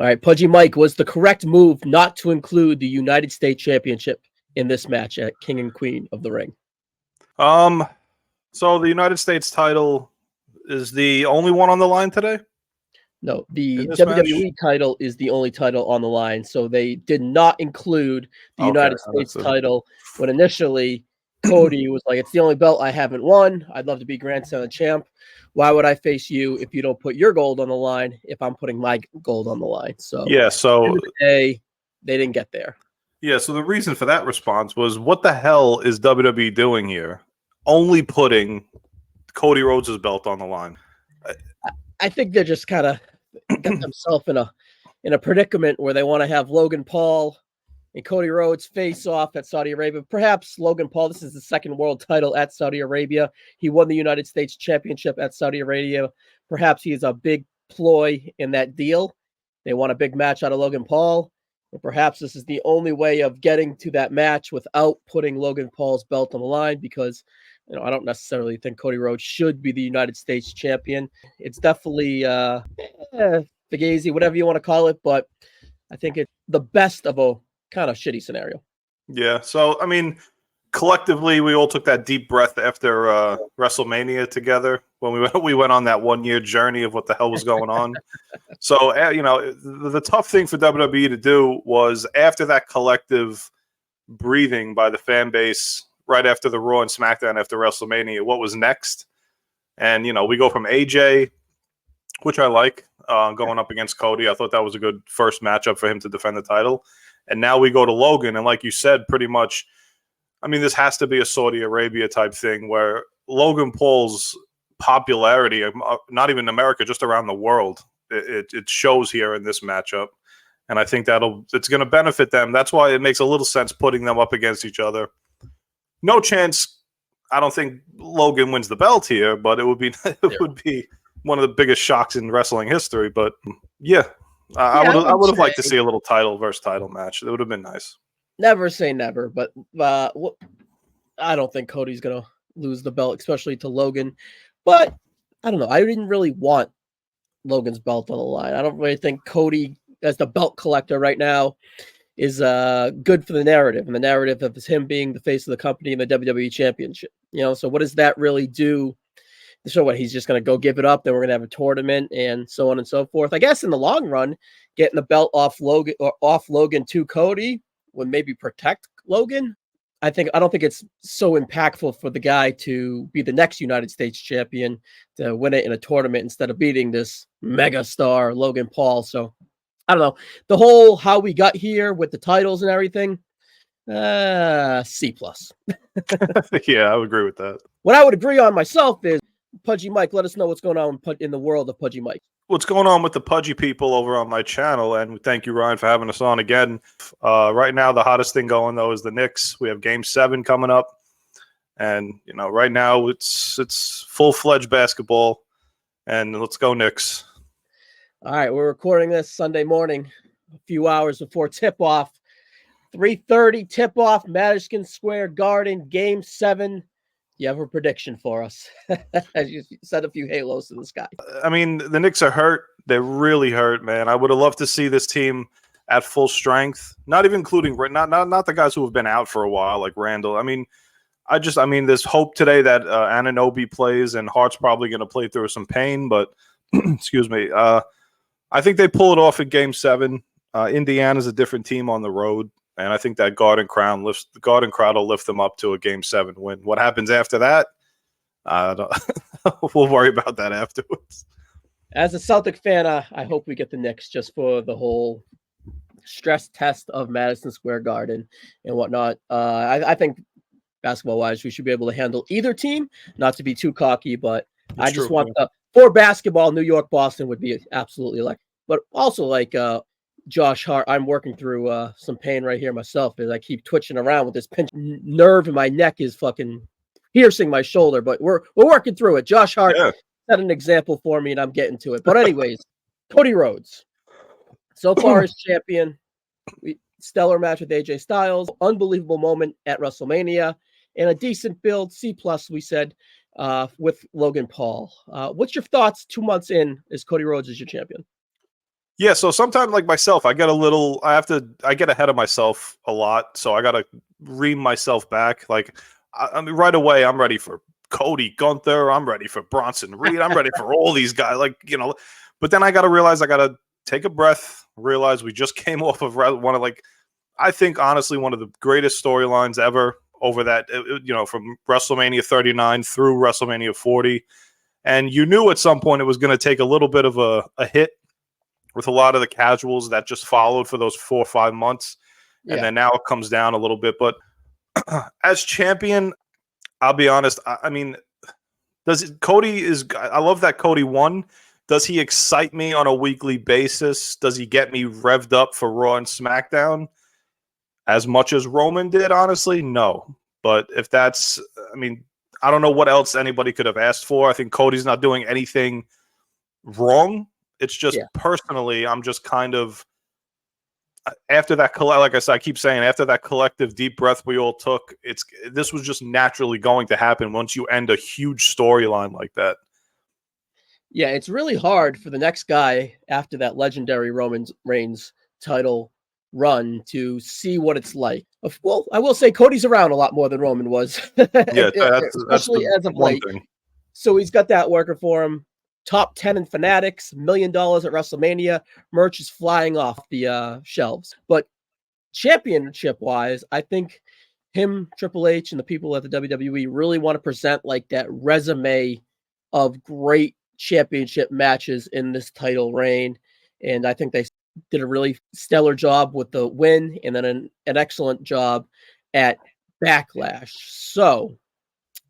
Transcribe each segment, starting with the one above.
All right, Pudgy Mike, was the correct move not to include the United States Championship in this match at King and Queen of the Ring? So the United States title is the only one on the line today? No, the WWE title is the only title on the line. So they did not include the United States title when initially Cody was like, it's the only belt I haven't won. I'd love to be Grand Slam champ. Why would I face you if you don't put your gold on the line if I'm putting my gold on the line? So yeah, so at the end of the day, they didn't get there. Yeah, so the reason for that response was, what the hell is WWE doing here? Only putting Cody Rhodes' belt on the line. I think they're just kind of got themselves in a predicament where they want to have Logan Paul and Cody Rhodes face off at Saudi Arabia. Perhaps Logan Paul, this is the second world title at Saudi Arabia. He won the United States Championship at Saudi Arabia. Perhaps he is a big ploy in that deal. They want a big match out of Logan Paul. And perhaps this is the only way of getting to that match without putting Logan Paul's belt on the line, because I don't necessarily think Cody Rhodes should be the United States champion. It's definitely fugazi, whatever you want to call it, but I think it's the best of a kind of shitty scenario. Yeah, so, I mean, collectively, we all took that deep breath after WrestleMania together when we went on that 1-year journey of what the hell was going on. So, the tough thing for WWE to do was, after that collective breathing by the fan base right after the Raw and SmackDown after WrestleMania, what was next? And, we go from AJ, which I like, going up against Cody. I thought that was a good first matchup for him to defend the title. And now we go to Logan, and like you said, pretty much, I mean, this has to be a Saudi Arabia type thing where Logan Paul's popularity, not even in America, just around the world, it shows here in this matchup. And I think it's going to benefit them. That's why it makes a little sense putting them up against each other. No chance, I don't think Logan wins the belt here, but it would be one of the biggest shocks in wrestling history. But yeah, I would have liked to see a little title versus title match. It would have been nice. Never say never, but I don't think Cody's going to lose the belt, especially to Logan. But I don't know. I didn't really want Logan's belt on the line. I don't really think Cody, as the belt collector right now, is good for the narrative. And the narrative of him being the face of the company and the WWE Championship. So what does that really do? So what, he's just going to go give it up, then we're going to have a tournament and so on and so forth. I guess in the long run, getting the belt off Logan to Cody would maybe protect Logan. I don't think it's so impactful for the guy to be the next United States champion, to win it in a tournament instead of beating this mega star Logan Paul. So I don't know. The whole how we got here with the titles and everything, C+. Yeah, I would agree with that. What I would agree on myself is, Pudgy Mike, let us know what's going on in the world of Pudgy Mike. What's going on with the Pudgy people over on my channel, and thank you, Ryan, for having us on again. Right now, the hottest thing going, though, is the Knicks. We have Game 7 coming up, and, right now it's full-fledged basketball, and let's go Knicks. All right, we're recording this Sunday morning, a few hours before tip-off. 3:30 tip-off, Madison Square Garden, Game 7. You have a prediction for us? As you said, a few halos in the sky. I mean, the Knicks are hurt. They're really hurt, man. I would have loved to see this team at full strength, not even including not the guys who have been out for a while, like Randall. I mean, there's hope today that Anunoby plays, and Hart's probably going to play through some pain, but excuse me. I think they pull it off in Game 7. Indiana's a different team on the road. And I think that Garden Crowd will lift them up to a Game 7 win. What happens after that? We'll worry about that afterwards. As a Celtic fan, I hope we get the Knicks just for the whole stress test of Madison Square Garden and whatnot. I think basketball-wise, we should be able to handle either team. Not to be too cocky, but I just want for basketball, New York, Boston would be absolutely electric. But also like Josh Hart, I'm working through some pain right here myself as I keep twitching around with this pinch nerve in my neck is fucking piercing my shoulder, but we're working through it. Josh Hart set an example for me and I'm getting to it. But anyways, Cody Rhodes so far is champion. Stellar match with AJ Styles, unbelievable moment at WrestleMania, and a decent build, C+, we said, with Logan Paul. What's your thoughts 2 months in as Cody Rhodes is your champion? Yeah, so sometimes like myself, I get ahead of myself a lot, so I got to ream myself back. Like, I mean, right away, I'm ready for Cody Gunther, I'm ready for Bronson Reed, I'm ready for all these guys, like, but then I got to realize I got to take a breath, realize we just came off of one of, like, I think honestly one of the greatest storylines ever over that, from WrestleMania 39 through WrestleMania 40. And you knew at some point it was going to take a little bit of a hit with a lot of the casuals that just followed for those 4 or 5 months. And then now it comes down a little bit. But as champion, I'll be honest. I mean, I love that Cody won. Does he excite me on a weekly basis? Does he get me revved up for Raw and SmackDown as much as Roman did? Honestly, no. But I don't know what else anybody could have asked for. I think Cody's not doing anything wrong. It's just personally, I'm just kind of after that. Like I said, I keep saying after that collective deep breath we all took, this was just naturally going to happen once you end a huge storyline like that. Yeah, it's really hard for the next guy after that legendary Roman Reigns title run to see what it's like. Well, I will say Cody's around a lot more than Roman was. Yeah, especially as of late. Thing. So he's got that working for him. Top 10 in Fanatics, $1 million at WrestleMania. Merch is flying off the shelves. But championship-wise, I think him, Triple H, and the people at the WWE really want to present like that resume of great championship matches in this title reign. And I think they did a really stellar job with the win and then an excellent job at Backlash. So,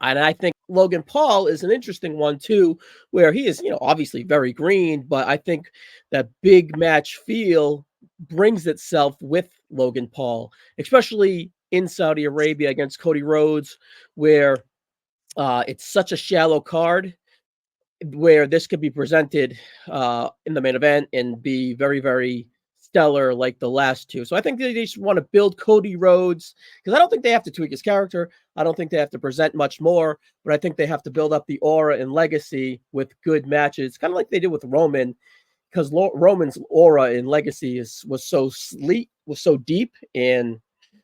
and I think Logan Paul is an interesting one too, where he is, obviously very green, but I think that big match feel brings itself with Logan Paul, especially in Saudi Arabia against Cody Rhodes, where it's such a shallow card, where this could be presented in the main event and be very, very stellar like the last two. So I think they just want to build Cody Rhodes, because I don't think they have to tweak his character. I don't think they have to present much more, but I think they have to build up the aura and legacy with good matches, kind of like they did with Roman, because Roman's aura and legacy was so deep and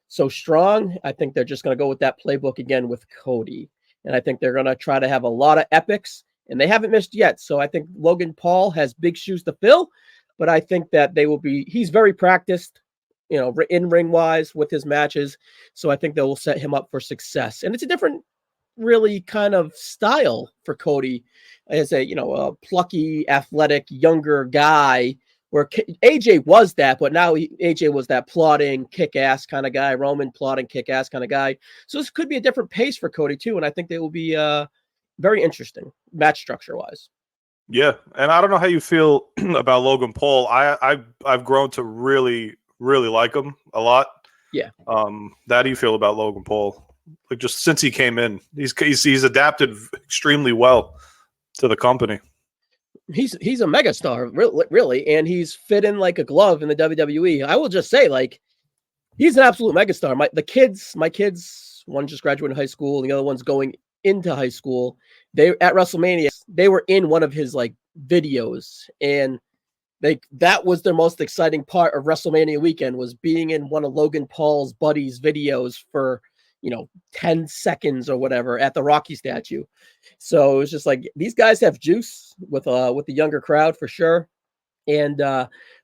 so strong. I think they're just going to go with that playbook again with Cody. And I think they're going to try to have a lot of epics, and they haven't missed yet. So I think Logan Paul has big shoes to fill, but I think that he's very practiced, in ring wise with his matches. So I think they will set him up for success. And it's a different, really kind of style for Cody as a plucky, athletic, younger guy, where AJ was that, but now AJ was that plodding, kick-ass kind of guy, Roman plodding, kick-ass kind of guy. So this could be a different pace for Cody too. And I think they will be very interesting match structure wise. Yeah, and I don't know how you feel about Logan Paul. I've grown to really, really like him a lot. Yeah. How do you feel about Logan Paul? Like, just since he came in, he's adapted extremely well to the company. He's a megastar, really, and he's fit in like a glove in the WWE. I will just say, like, he's an absolute megastar. My kids, one just graduated high school, and the other one's going into high school. They at WrestleMania, they were in one of his like videos, and that was their most exciting part of WrestleMania weekend, was being in one of Logan Paul's buddies' videos for 10 seconds or whatever at the Rocky statue. So it was just like, these guys have juice with the younger crowd for sure. And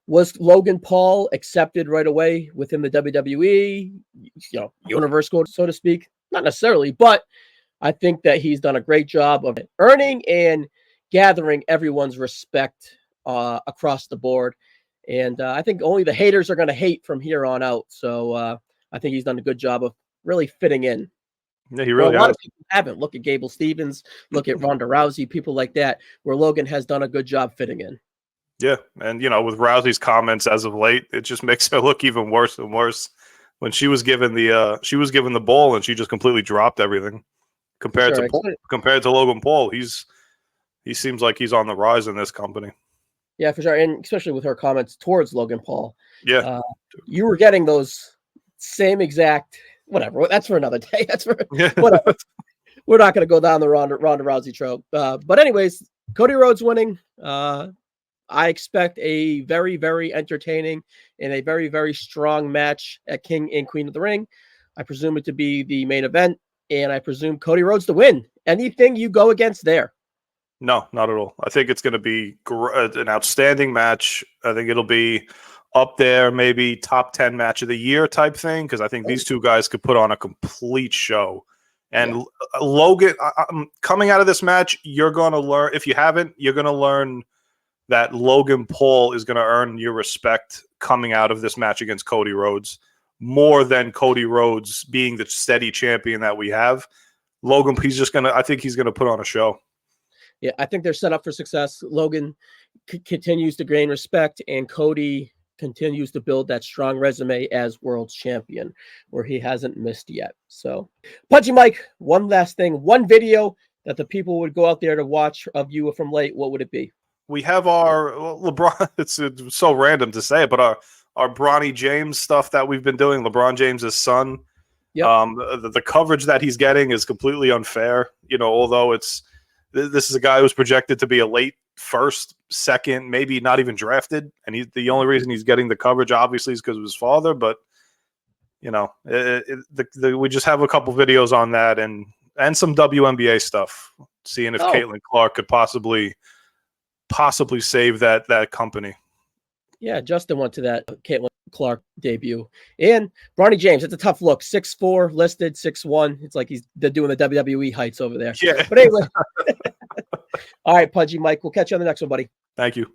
was Logan Paul accepted right away within the WWE, universe, so to speak? Not necessarily, but I think that he's done a great job of earning and gathering everyone's respect across the board. And I think only the haters are going to hate from here on out. So I think he's done a good job of really fitting in. Yeah, he really a lot of people haven't. Look at Gable Stevens, look at Ronda Rousey, people like that, where Logan has done a good job fitting in. Yeah, and with Rousey's comments as of late, it just makes her look even worse and worse. When she was given the ball and she just completely dropped everything. Compared to Logan Paul, he seems like he's on the rise in this company. Yeah, for sure, and especially with her comments towards Logan Paul. Yeah, you were getting those same exact whatever. That's for another day. That's for whatever. We're not going to go down the Ronda Rousey trope. But anyways, Cody Rhodes winning. I I expect a very, very entertaining and a very, very strong match at King and Queen of the Ring. I presume it to be the main event, and I presume Cody Rhodes to win. Anything you go against there? No, not at all. I think it's going to be an outstanding match. I think it'll be up there, maybe top 10 match of the year type thing, because I think these two guys could put on a complete show. And Logan, coming out of this match, you're going to learn, if you haven't, you're going to learn that Logan Paul is going to earn your respect coming out of this match against Cody Rhodes, more than Cody Rhodes being the steady champion that we have. Logan, I think he's going to put on a show. Yeah, I think they're set up for success. Logan continues to gain respect, and Cody continues to build that strong resume as world champion, where he hasn't missed yet. So, Pudgy Mike, one last thing, one video that the people would go out there to watch of you from late, what would it be? We have our LeBron. It's so random to say it, but our Bronny James stuff that we've been doing, LeBron James's son. Yep. The coverage that he's getting is completely unfair. Although this is a guy who's projected to be a late first, second, maybe not even drafted, and the only reason he's getting the coverage obviously is because of his father. But we just have a couple videos on that and some WNBA stuff, seeing if Caitlin Clark could possibly save that company. Yeah, Justin went to that Caitlin Clark debut. And Bronny James, it's a tough look. 6'4", listed 6'1". It's like they're doing the WWE heights over there. Yeah. But anyway. All right, Pudgy Mike. We'll catch you on the next one, buddy. Thank you.